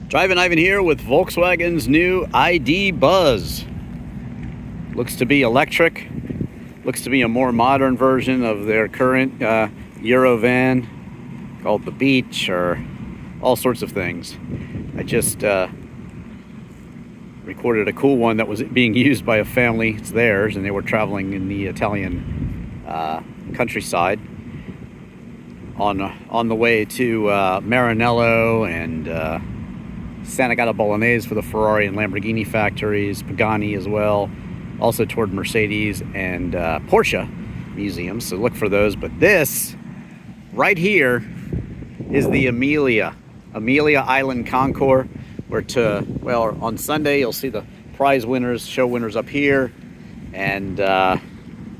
Drivin Ivan here with Volkswagen's new ID Buzz. Looks to be electric. Looks to be a more modern version of their current Eurovan called the Beach, or all sorts of things. I just recorded a cool one that was being used by a family. It's theirs, and they were traveling in the Italian countryside on the way to Maranello and Santa Gata Bolognese for the Ferrari and Lamborghini factories, Pagani as well, also toward Mercedes and Porsche museums, so look for those. But this right here is the Amelia Island Concours, where on Sunday you'll see the prize winners, show winners up here, and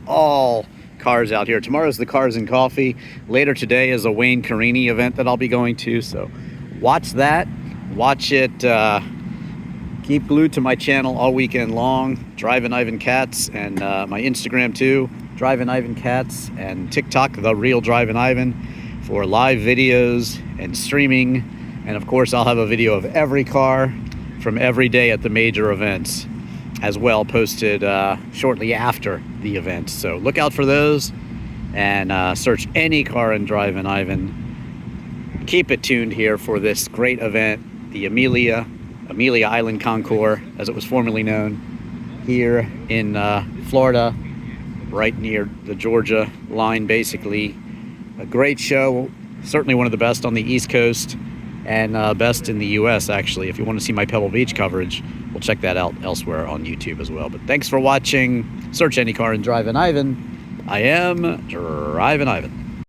all cars out here. Tomorrow's the Cars and Coffee. Later today is a Wayne Carini event that I'll be going to, so watch that. Watch it. Keep glued to my channel all weekend long. Drivin Ivan Cats, and my Instagram too, Drivin Ivan Cats, and TikTok, The Real Drivin Ivan, for live videos and streaming. And of course, I'll have a video of every car from every day at the major events as well, posted shortly after the event. So look out for those, and search any car in Drivin Ivan. Keep it tuned here for this great event, the Amelia Island Concours, as it was formerly known, here in Florida, right near the Georgia line, basically. A great show, certainly one of the best on the East Coast, and best in the US, actually. If you want to see my Pebble Beach coverage, we'll check that out elsewhere on YouTube as well. But thanks for watching. Search any car in Drivin Ivan. I am Drivin Ivan.